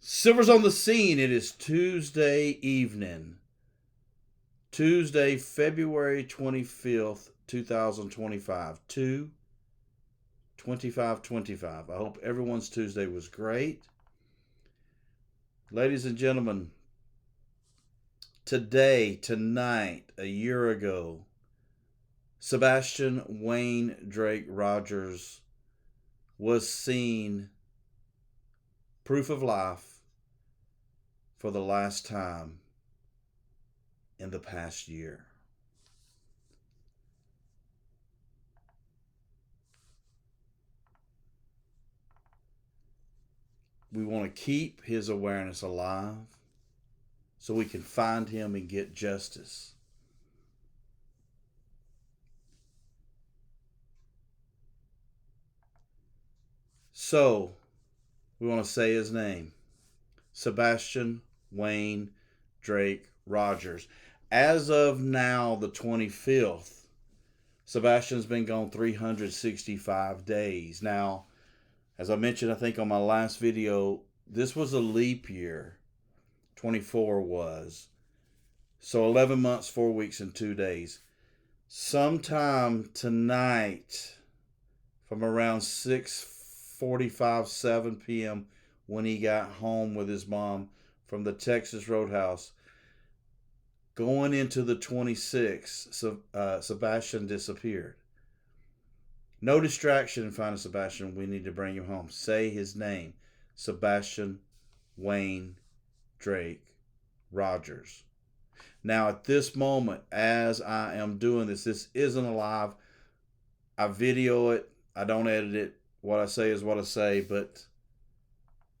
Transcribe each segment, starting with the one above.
Silver's on the scene. It is Tuesday evening. Tuesday, February 25th, 2025. 2/25/25. I hope everyone's Tuesday was great. Ladies and gentlemen, tonight, a year ago, Sebastian Wayne Drake Rogers was seen, proof of life, for the last time in the past year. We want to keep his awareness alive so we can find him and get justice. So, we want to say his name, Sebastian Wayne Drake Rogers. As of now, the 25th, Sebastian's been gone 365 days. Now, as I mentioned, I think on my last video, this was a leap year. 24 was. So 11 months, 4 weeks, and 2 days. Sometime tonight, from around 6:45, 7 p.m., when he got home with his mom from the Texas Roadhouse, going into the 26th, Sebastian disappeared. No distraction in finding Sebastian. We need to bring him home. Say his name. Sebastian Wayne Drake Rogers. Now, at this moment, as I am doing this isn't a live. I video it. I don't edit it. What I say is what I say. But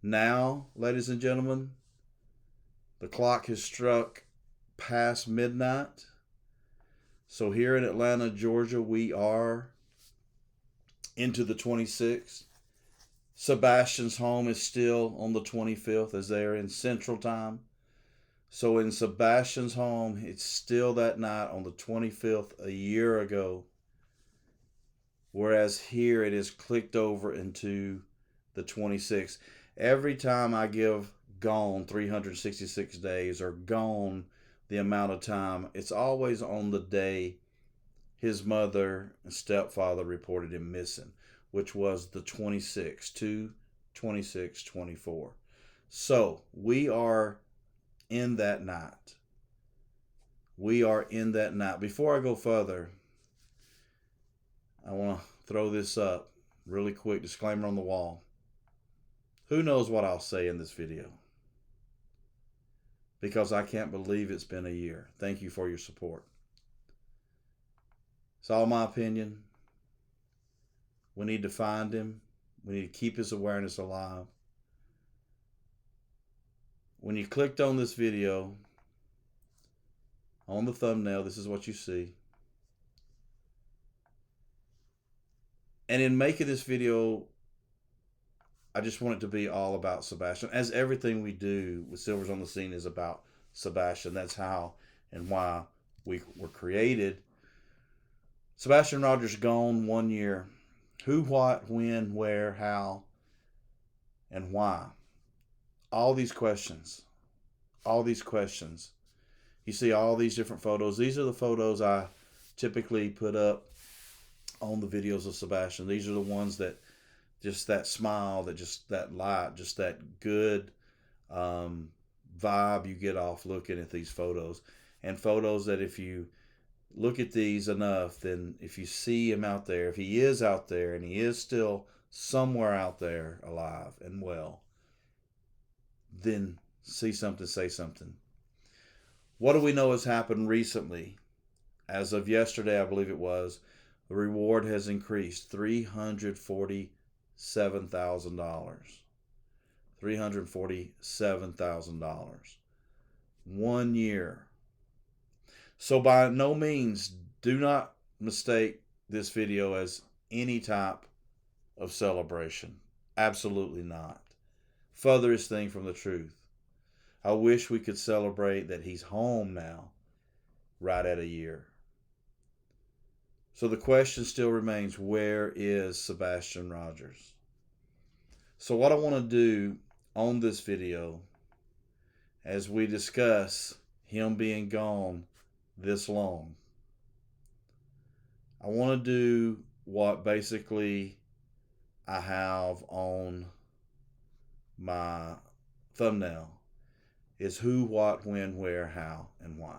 now, ladies and gentlemen, the clock has struck past midnight. So here in Atlanta, Georgia, we are into the 26th. Sebastian's home is still on the 25th as they are in Central Time. So in Sebastian's home, it's still that night on the 25th a year ago. Whereas here it is clicked over into the 26th. Every time I give gone 366 days or gone the amount of time, it's always on the day his mother and stepfather reported him missing, which was the 26th, 2/26/24. So we are in that night. We are in that night. Before I go further, I want to throw this up really quick. Disclaimer on the wall. Who knows what I'll say in this video? Because I can't believe it's been a year. Thank you for your support. It's all my opinion. We need to find him. We need to keep his awareness alive. When you clicked on this video, on the thumbnail, this is what you see. And in making this video, I just want it to be all about Sebastian. As everything we do with Silver's on the Scene is about Sebastian. That's how and why we were created. Sebastian Rogers gone 1 year. Who, what, when, where, how, and why. All these questions. All these questions. You see all these different photos. These are the photos I typically put up on the videos of Sebastian. These are the ones that just that smile, that light, just that good vibe you get off looking at these photos. And photos that if you look at these enough, then if you see him out there, if he is out there and he is still somewhere out there alive and well, then see something, say something. What do we know has happened recently? As of yesterday, I believe it was, the reward has increased $347,000. $347,000. 1 year. So by no means, do not mistake this video as any type of celebration. Absolutely not. Furthest thing from the truth. I wish we could celebrate that he's home now, right at a year. So the question still remains, where is Sebastian Rogers? So what I want to do on this video as we discuss him being gone this long. I want to do what basically I have on my thumbnail is who, what, when, where, how, and why.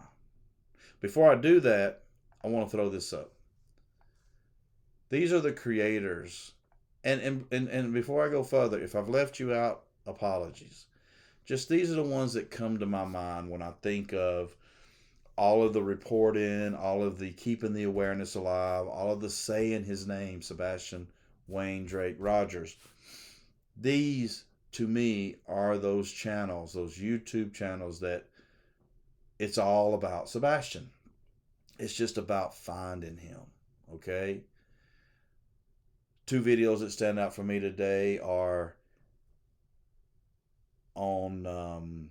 Before I do that, I want to throw this up. These are the creators. And before I go further, if I've left you out, apologies. Just these are the ones that come to my mind when I think of all of the reporting, all of the keeping the awareness alive, all of the saying his name, Sebastian Wayne Drake Rogers. These, to me, are those channels, those YouTube channels that it's all about Sebastian. It's just about finding him, okay? Two videos that stand out for me today are on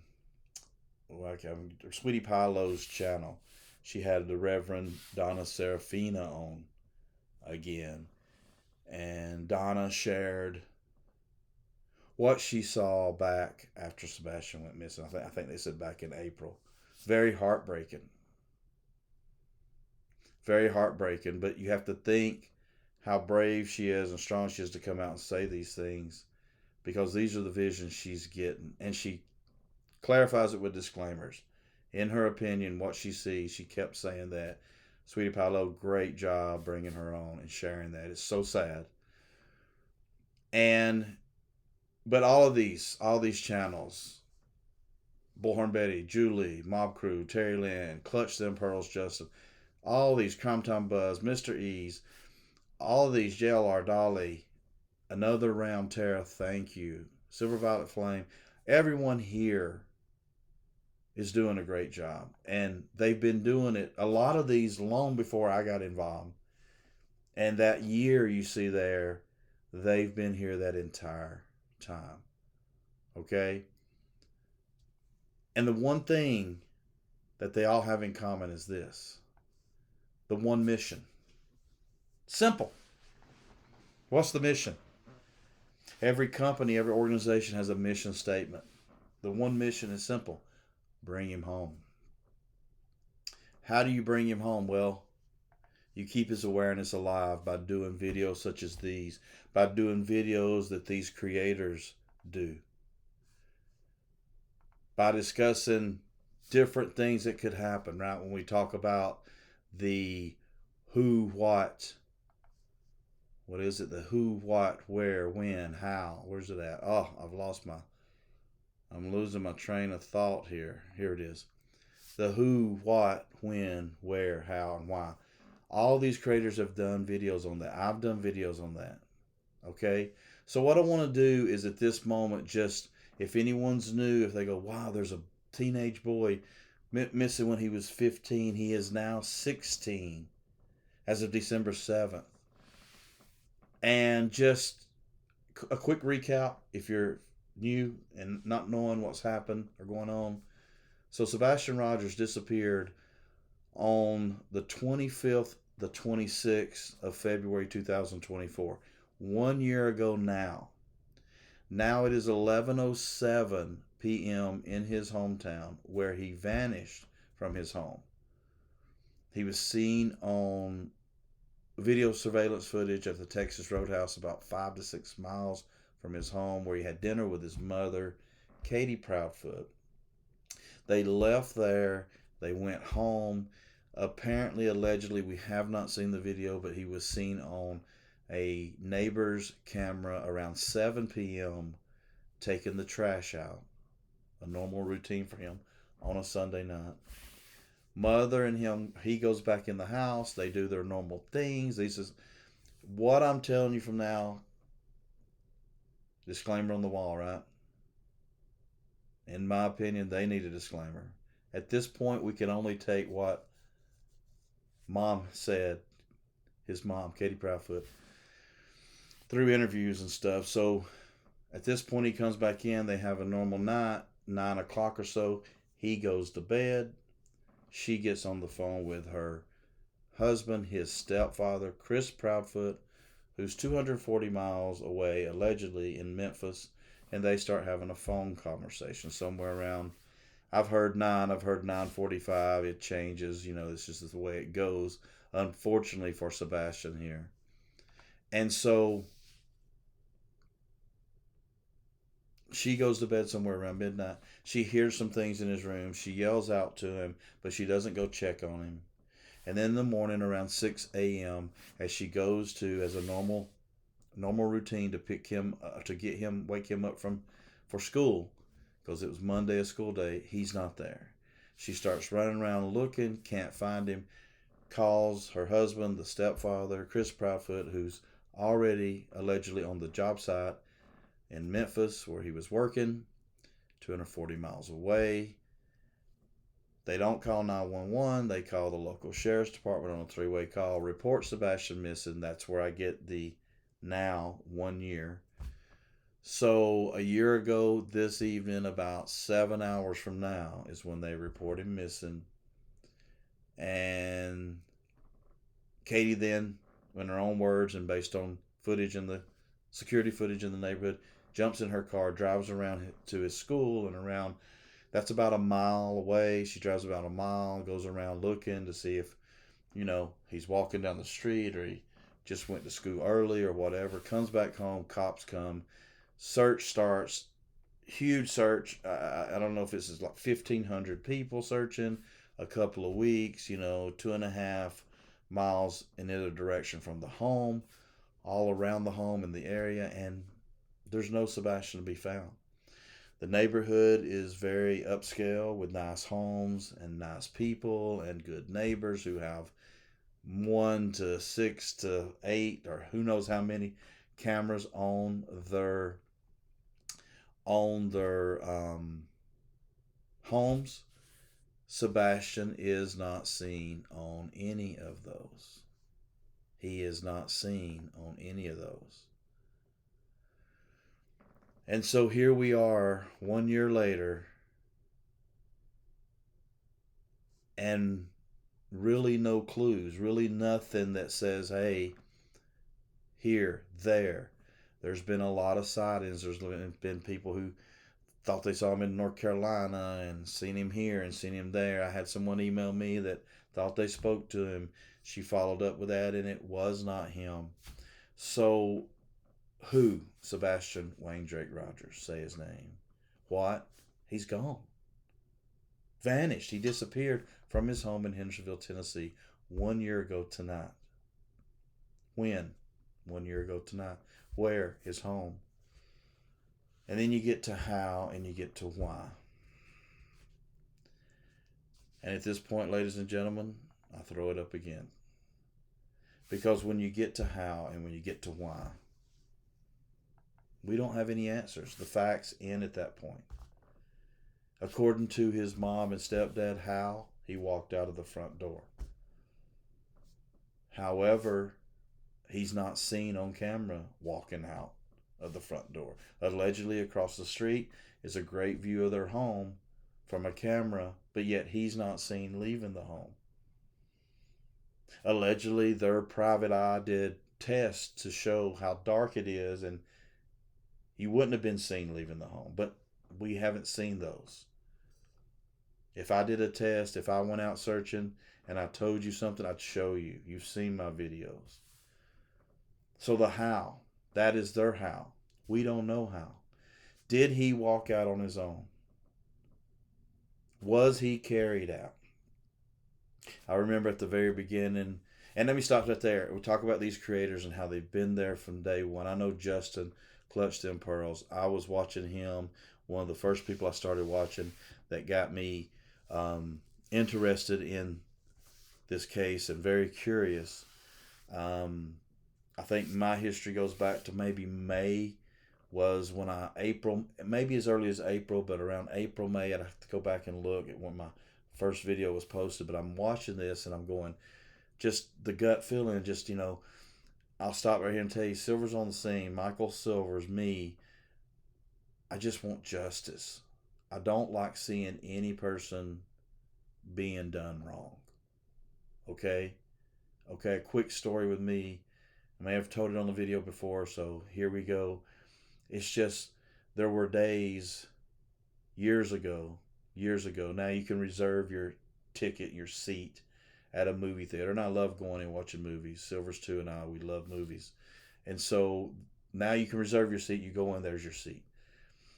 Sweetie Pie Lowe's channel. She had the Reverend Donna Serafina on again. And Donna shared what she saw back after Sebastian went missing. I think they said back in April. Very heartbreaking. Very heartbreaking. But you have to think how brave she is and strong she is to come out and say these things, because these are the visions she's getting. And she clarifies it with disclaimers. In her opinion, what she sees, she kept saying that. Sweetie Pie Lowe, great job bringing her on and sharing that. It's so sad. But all these channels, Bullhorn Betty, Julie, Mob Crew, Terry Lynn, Clutch Them Pearls, Justin, all these, Crime Time Buzz, Mr. Ease, all of these, JLR Dolly, Another Round Tara, thank you, Silver Violet Flame, everyone here is doing a great job. And they've been doing it, a lot of these, long before I got involved. And that year you see there, they've been here that entire time. Okay? And the one thing that they all have in common is this. The one mission. Simple. What's the mission? Every company, every organization has a mission statement. The one mission is simple. Bring him home. How do you bring him home? Well, you keep his awareness alive by doing videos such as these, by doing videos that these creators do, by discussing different things that could happen, right? When we talk about the who, what is it? The who, what, where, when, how. Where's it at? Oh, I'm losing my train of thought here. Here it is. The who, what, when, where, how, and why. All these creators have done videos on that. I've done videos on that. Okay? So what I want to do is at this moment, just if anyone's new, if they go, wow, there's a teenage boy missing when he was 15. He is now 16 as of December 7th. And just a quick recap if you're new and not knowing what's happened or going on. So Sebastian Rogers disappeared on the 25th, the 26th of February 2024. 1 year ago now. Now it is 11:07 p.m. in his hometown where he vanished from his home. He was seen on video surveillance footage at the Texas Roadhouse about 5 to 6 miles from his home, where he had dinner with his mother, Katie Proudfoot. They left there. They went home. Apparently, allegedly, we have not seen the video, but he was seen on a neighbor's camera around 7 p.m. taking the trash out. A normal routine for him on a Sunday night. Mother and him, he goes back in the house. They do their normal things. He says, what I'm telling you from now, disclaimer on the wall, right? In my opinion, they need a disclaimer. At this point, we can only take what Mom said, his mom, Katie Proudfoot, through interviews and stuff. So at this point, he comes back in. They have a normal night, 9 o'clock or so. He goes to bed. She gets on the phone with her husband, his stepfather, Chris Proudfoot, who's 240 miles away, allegedly in Memphis. and they start having a phone conversation somewhere around. I've heard 9. I've heard 9:45. It changes. It's just the way it goes. Unfortunately for Sebastian here, and so she goes to bed somewhere around midnight. She hears some things in his room. She yells out to him, but she doesn't go check on him. And then in the morning around 6 a.m., as she goes to as a normal routine to pick him to get him wake him up for school, because it was Monday, a school day, he's not there. She starts running around looking, can't find him, calls her husband, the stepfather, Chris Proudfoot, who's already allegedly on the job site in Memphis where he was working, 240 miles away. They don't call 911. They call the local sheriff's department on a three-way call, report Sebastian missing. That's where I get the now 1 year. So a year ago this evening, about 7 hours from now, is when they report him missing. And Katie then, in her own words and based on footage in the security footage in the neighborhood, jumps in her car, drives around to his school and around. That's about a mile away. She drives about a mile, goes around looking to see if, he's walking down the street or he just went to school early or whatever. Comes back home, cops come, search starts, huge search. I don't know if this is like 1,500 people searching, a couple of weeks, 2.5 miles in either direction from the home, all around the home in the area, and there's no Sebastian to be found. The neighborhood is very upscale with nice homes and nice people and good neighbors who have 1 to 6 to 8 or who knows how many cameras on their homes. Sebastian is not seen on any of those. He is not seen on any of those. And so here we are 1 year later, and really no clues, really nothing that says, hey, here, there. There's been a lot of sightings. There's been people who thought they saw him in North Carolina and seen him here and seen him there. I had someone email me that thought they spoke to him. She followed up with that, and it was not him. So who? Sebastian Wayne Drake Rogers, say his name. What? He's gone. Vanished. He disappeared from his home in Hendersonville, Tennessee 1 year ago tonight. When? 1 year ago tonight. Where? His home. And then you get to how and you get to why. And at this point, ladies and gentlemen, I throw it up again. Because when you get to how and when you get to why, we don't have any answers. The facts end at that point. According to his mom and stepdad, how he walked out of the front door. However, he's not seen on camera walking out of the front door. Allegedly, across the street is a great view of their home from a camera, but yet he's not seen leaving the home. Allegedly, their private eye did tests to show how dark it is, and he wouldn't have been seen leaving the home, but we haven't seen those. If I did a test, if I went out searching and I told you something, I'd show you. You've seen my videos. So the how, that is their how. We don't know how. Did he walk out on his own? Was he carried out? I remember at the very beginning, and let me stop right there. We'll talk about these creators and how they've been there from day one. I know Justin Clutch Them Pearls. I was watching him, one of the first people I started watching that got me interested in this case and very curious. I think my history goes back to maybe May was when April, maybe as early as April, but around April, May, I'd have to go back and look at when my first video was posted. But I'm watching this and I'm going, just the gut feeling, just, I'll stop right here and tell you, Silver's on the scene. Michael Silver's me. I just want justice. I don't like seeing any person being done wrong. Okay? Okay, a quick story with me. I may have told it on the video before, so here we go. It's just there were days years ago, now you can reserve your ticket, your seat at a movie theater. And I love going and watching movies. Silver's 2 and I, we love movies. And so now you can reserve your seat. You go in, there's your seat.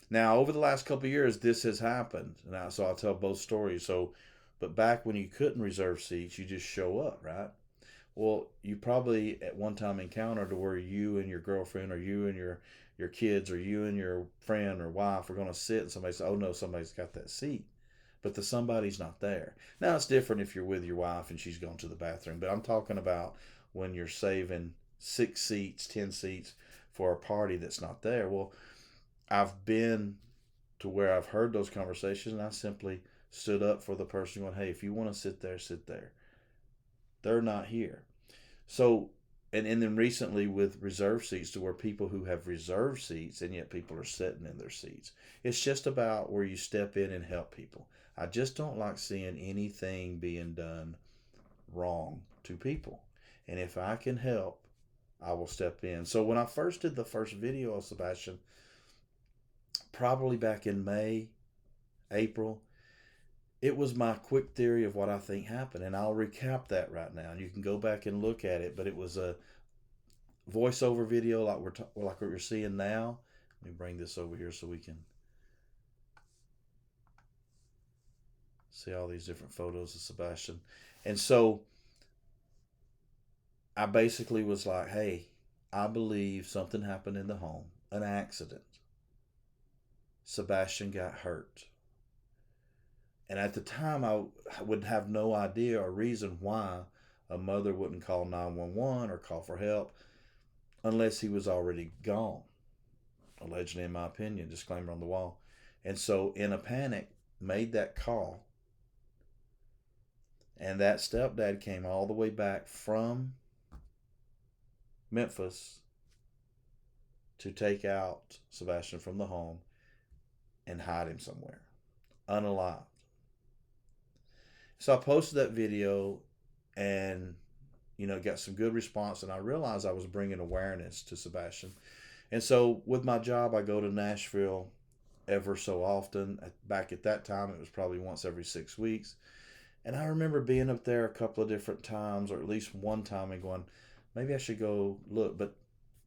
Now, over the last couple of years, this has happened. Now, so I'll tell both stories. So, but back when you couldn't reserve seats, you just show up, right? Well, you probably at one time encountered where you and your girlfriend, or you and your kids, or you and your friend or wife are going to sit, and somebody says, "Oh no, somebody's got that seat," but the somebody's not there. Now it's different if you're with your wife and she's gone to the bathroom, but I'm talking about when you're saving 6 seats, 10 seats for a party that's not there. Well, I've been to where I've heard those conversations, and I simply stood up for the person, going, "Hey, if you want to sit there, sit there. They're not here." So, and then recently with reserve seats, to where people who have reserved seats and yet people are sitting in their seats. It's just about where you step in and help people. I just don't like seeing anything being done wrong to people. And if I can help, I will step in. So when I first did the first video of Sebastian, probably back in May, April, it was my quick theory of what I think happened, and I'll recap that right now. You can go back and look at it, but it was a voiceover video like what we're seeing now. Let me bring this over here so we can see all these different photos of Sebastian. And so I basically was like, "Hey, I believe something happened in the home, an accident. Sebastian got hurt." And at the time, I would have no idea or reason why a mother wouldn't call 911 or call for help unless he was already gone. Allegedly, in my opinion, disclaimer on the wall. And so, in a panic, made that call. And that stepdad came all the way back from Memphis to take out Sebastian from the home and hide him somewhere, unalived. So I posted that video, and got some good response, and I realized I was bringing awareness to Sebastian. And so with my job, I go to Nashville ever so often. Back at that time, it was probably once every 6 weeks. And I remember being up there a couple of different times, or at least one time, and going, maybe I should go look. But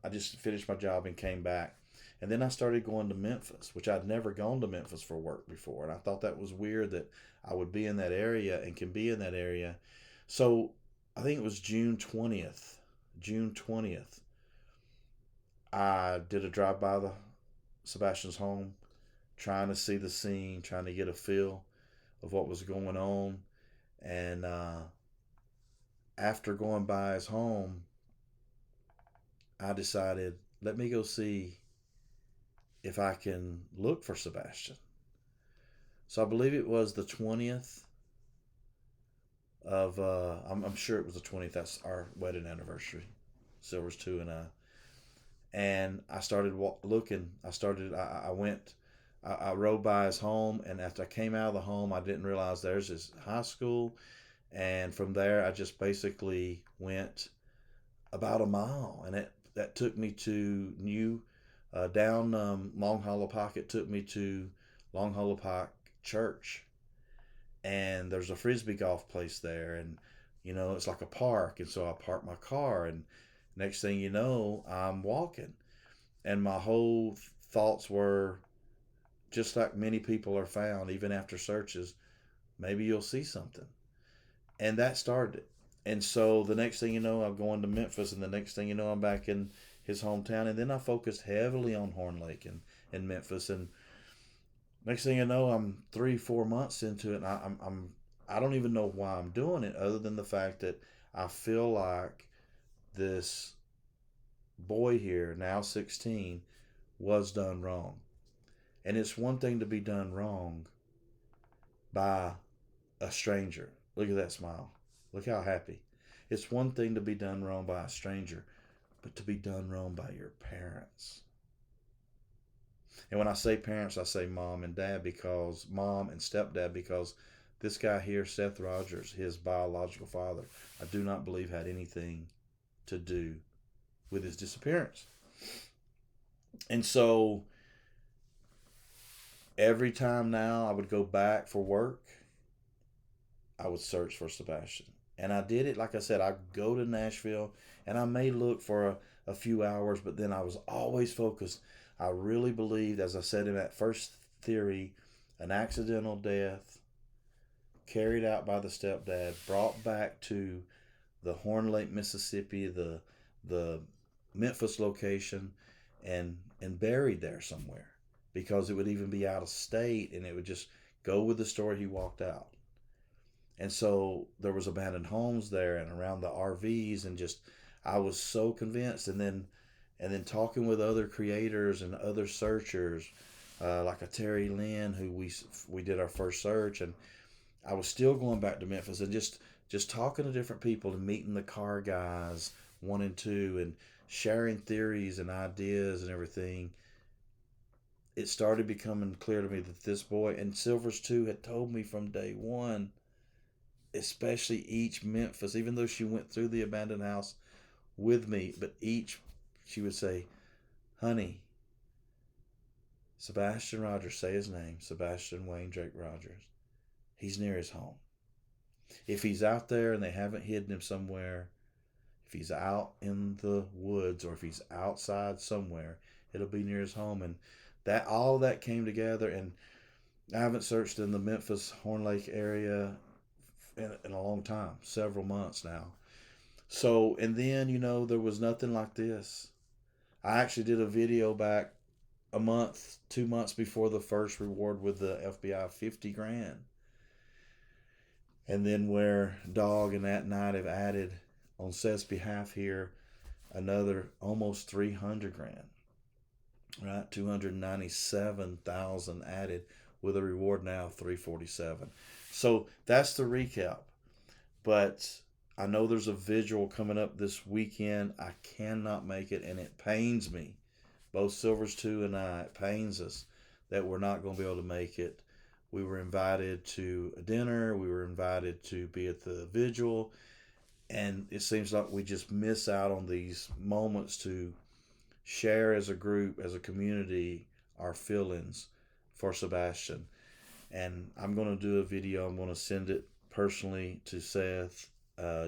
I just finished my job and came back. And then I started going to Memphis, which I'd never gone to Memphis for work before. And I thought that was weird that I would be in that area and can be in that area. So I think it was June 20th. June 20th. I did a drive by the Sebastian's home, trying to see the scene, trying to get a feel of what was going on. And after going by his home, I decided, let me go see if I can look for Sebastian. So I believe it was the 20th of, I'm sure it was the 20th. That's our wedding anniversary. Silver's 2 and I. And I started looking. I went, I rode by his home. And after I came out of the home, I didn't realize there's his high school. And from there, I just basically went about a mile. And that took me to down Long Hollow Pike. It took me to Long Hollow Pike Church. And there's a frisbee golf place there. And, it's like a park. And so I parked my car. And next thing you know, I'm walking. And my whole thoughts were, just like many people are found, even after searches, maybe you'll see something. And that started it. And so the next thing you know, I'm going to Memphis, and the next thing you know, I'm back in his hometown. And then I focused heavily on Horn Lake and Memphis. And next thing you know, I'm 3-4 months into it. And I don't even know why I'm doing it, other than the fact that I feel like this boy here, now 16, was done wrong. And it's one thing to be done wrong by a stranger. Look at that smile. Look how happy. It's one thing to be done wrong by a stranger, but to be done wrong by your parents. And when I say parents, I say mom and dad, because mom and stepdad, because this guy here, Seth Rogers, his biological father, I do not believe had anything to do with his disappearance. And so Every time now I would go back for work, I would search for Sebastian. And I did it, like I said, I go to Nashville and I may look for a few hours, but then I was always focused. I really believed, as I said in that first theory, an accidental death carried out by the stepdad, brought back to the Horn Lake, Mississippi, the Memphis location, and buried there somewhere, because it would even be out of state and it would just go with the story he walked out. And so there was abandoned homes there and around the RVs, and just I was so convinced. And then talking with other creators and other searchers, like a Terry Lynn, who we did our first search, and I was still going back to Memphis and just talking to different people and meeting the car guys 1 and 2 and sharing theories and ideas and everything. It started becoming clear to me that this boy, and Silvers too, had told me from day one, especially each Memphis, even though she went through the abandoned house with me, but each she would say, honey, Sebastian Rogers, say his name, Sebastian Wayne Drake Rogers. He's near his home. If he's out there and they haven't hidden him somewhere, if he's out in the woods or if he's outside somewhere, it'll be near his home. And that all that came together. And I haven't searched in the Memphis Horn Lake area in a long time, several months now. So, and then, there was nothing like this. I actually did a video back a month, 2 months before the first reward with the FBI, 50 grand. And then where Dog and that night have added on Seth's behalf here another almost 300 grand, right? 297,000 added with a reward now of 347. So that's the recap. But I know there's a vigil coming up this weekend. I cannot make it, and it pains me. Both Silvers 2 and I, it pains us that we're not going to be able to make it. We were invited to a dinner. We were invited to be at the vigil. And it seems like we just miss out on these moments to share as a group, as a community, our feelings for Sebastian. And I'm going to do a video. I'm going to send it personally to Seth,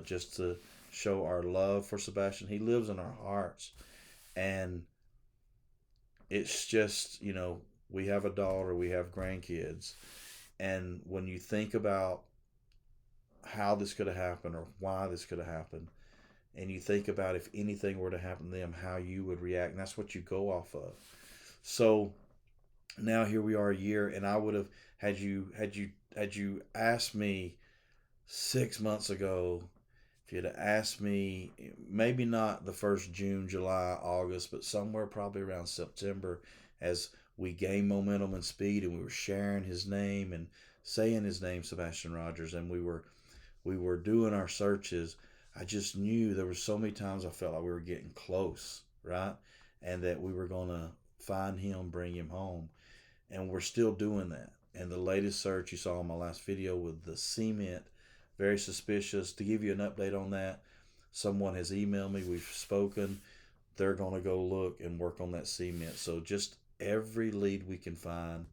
just to show our love for Sebastian. He lives in our hearts. And it's just, we have a daughter, we have grandkids. And when you think about how this could have happened or why this could have happened, and you think about if anything were to happen to them, how you would react, and that's what you go off of. So now here we are a year, and I would have had you asked me 6 months ago, if you'd have asked me, maybe not the first June, July, August, but somewhere probably around September, as we gained momentum and speed, and we were sharing his name and saying his name, Sebastian Rogers, and we were doing our searches. I just knew there were so many times I felt like we were getting close, right? And that we were going to find him, bring him home. And we're still doing that. And the latest search you saw in my last video with the cement, very suspicious. To give you an update on that, someone has emailed me. We've spoken. They're going to go look and work on that cement. So just every lead we can find.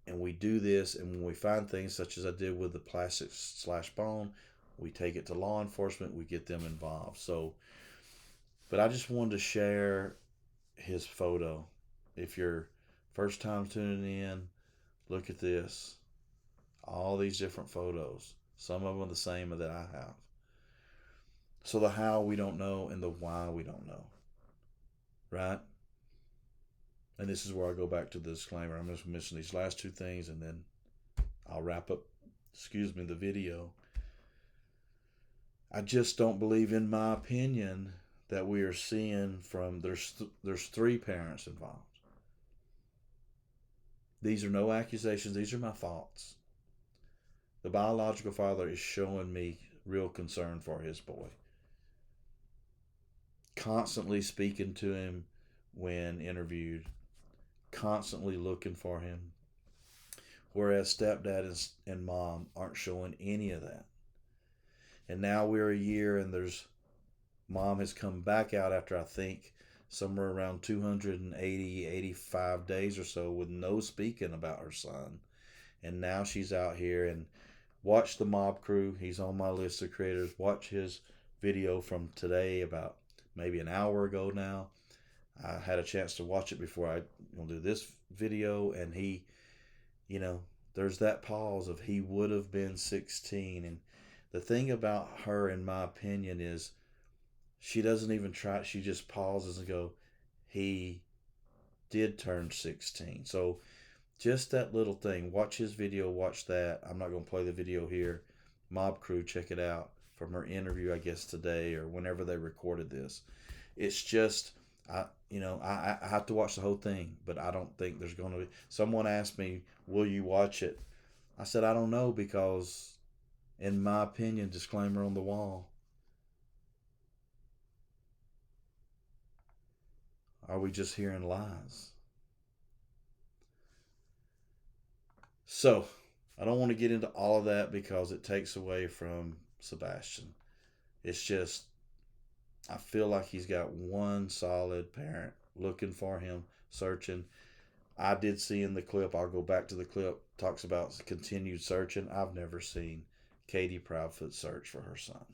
And we do this, and when we find things such as I did with the plastic/bone, we take it to law enforcement, we get them involved. So, but I just wanted to share his photo. If you're first time tuning in, look at this. All these different photos. Some of them are the same that I have. So the how we don't know and the why we don't know. Right? And this is where I go back to the disclaimer. I'm just missing these last two things, and then I'll wrap up, the video. I just don't believe, in my opinion, that we are seeing there's 3 parents involved. These are no accusations. These are my thoughts. The biological father is showing me real concern for his boy. Constantly speaking to him when interviewed. Constantly looking for him. Whereas stepdad and mom aren't showing any of that. And now we're a year, and mom has come back out after, I think, somewhere around 280, 85 days or so with no speaking about her son. And now she's out here. And watch the Mob Crew. He's on my list of creators. Watch his video from today, about maybe an hour ago now. I had a chance to watch it before I do this video, and he, you know, there's that pause of he would have been 16. And the thing about her, in my opinion, is she doesn't even try. She just pauses and go, he did turn 16. So just that little thing. Watch his video. Watch that. I'm not going to play the video here. Mob Crew, check it out from her interview, I guess today or whenever they recorded this. It's just, I have to watch the whole thing, but I don't think there's going to be. Someone asked me, will you watch it? I said, I don't know, because in my opinion, disclaimer on the wall, are we just hearing lies? So I don't want to get into all of that because it takes away from Sebastian. It's just, I feel like he's got one solid parent looking for him, searching. I did see in the clip, I'll go back to the clip, talks about continued searching. I've never seen Katie Proudfoot search for her son.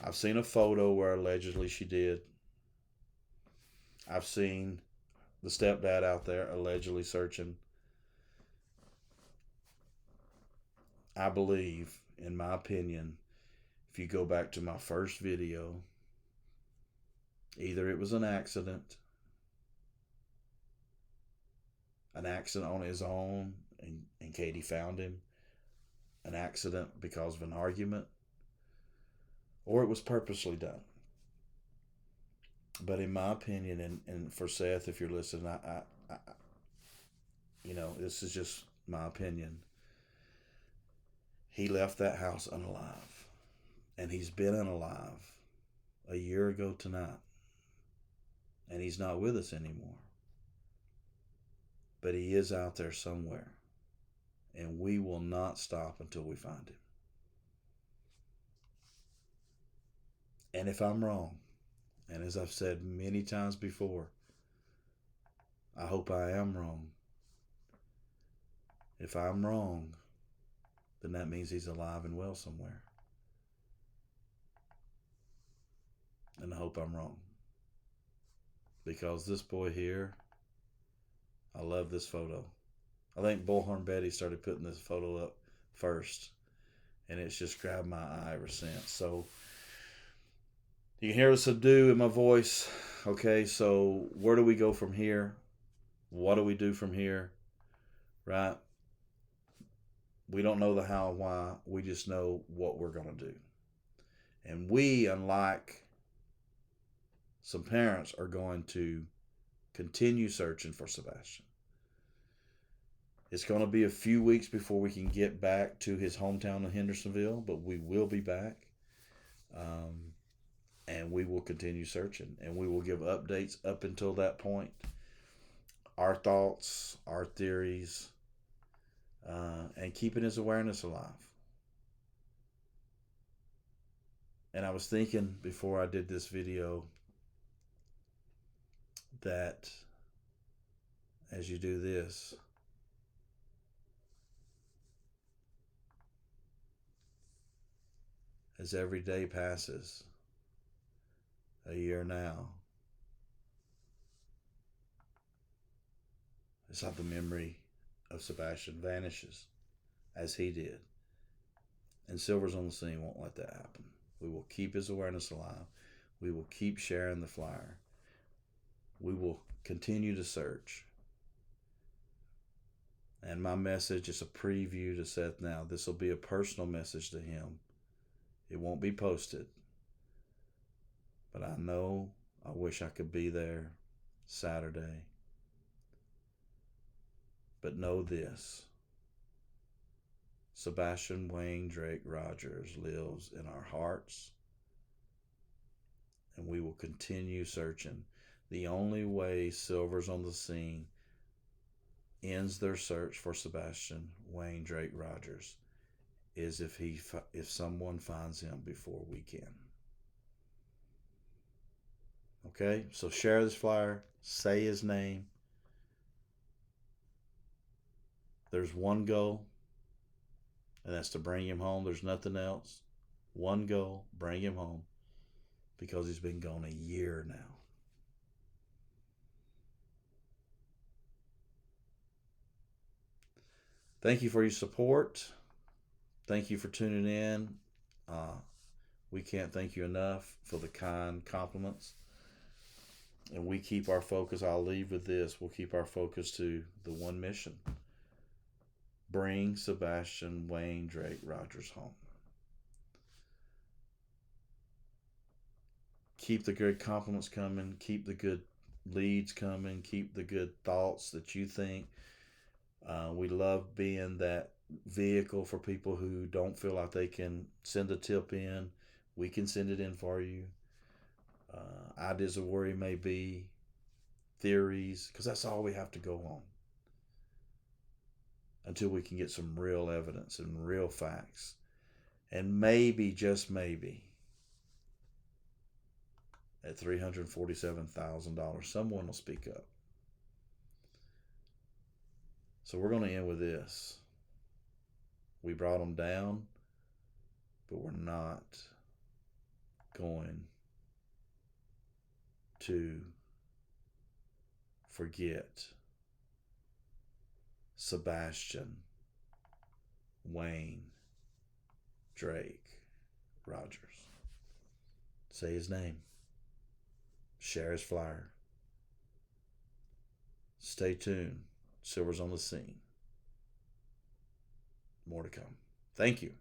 I've seen a photo where allegedly she did. I've seen the stepdad out there allegedly searching. I believe, in my opinion, if you go back to my first video, either it was an accident on his own, and Katie found him, an accident because of an argument, or it was purposely done. But in my opinion, and for Seth, if you're listening, I this is just my opinion. He left that house unalive, and he's been unalive a year ago tonight, and he's not with us anymore. But he is out there somewhere, and we will not stop until we find him. And if I'm wrong, and as I've said many times before, I hope I am wrong. If I'm wrong, then that means he's alive and well somewhere. And I hope I'm wrong. Because this boy here, I love this photo. I think Bullhorn Betty started putting this photo up first, and it's just grabbed my eye ever since. So you can hear the subdue in my voice. Okay, so where do we go from here? What do we do from here? Right? We don't know the how and why. We just know what we're going to do. And we, unlike some parents, are going to continue searching for Sebastian. It's going to be a few weeks before we can get back to his hometown of Hendersonville, but we will be back. And we will continue searching, and we will give updates up until that point. Our thoughts, our theories, and keeping his awareness alive. And I was thinking before I did this video that as you do this, as every day passes, a year now, it's how the memory of Sebastian vanishes, as he did. And Silver's on the Scene won't let that happen. We will keep his awareness alive. We will keep sharing the flyer. We will continue to search. And my message is a preview to Seth now. This will be a personal message to him. It won't be posted. But I know I wish I could be there Saturday. But know this. Sebastian Wayne Drake Rogers lives in our hearts. And we will continue searching. The only way Silver's on the Scene ends their search for Sebastian Wayne Drake Rogers is if someone finds him before we can. Okay? So share this flyer, say his name. There's one goal, and that's to bring him home. There's nothing else. One goal, bring him home, because he's been gone a year now. Thank you for your support. Thank you for tuning in. We can't thank you enough for the kind compliments. And we keep our focus. I'll leave with this. We'll keep our focus to the one mission: bring Sebastian Wayne Drake Rogers home. Keep the good compliments coming. Keep the good leads coming. Keep the good thoughts that you think. We love being that vehicle for people who don't feel like they can send a tip in. We can send it in for you. Ideas of worry may be, theories, because that's all we have to go on until we can get some real evidence and real facts. And maybe, just maybe, at $347,000, someone will speak up. So we're going to end with this. We brought them down, but we're not going to forget Sebastian Wayne Drake Rogers. Say his name. Share his flyer. Stay tuned. Silver's on the scene. More to come. Thank you.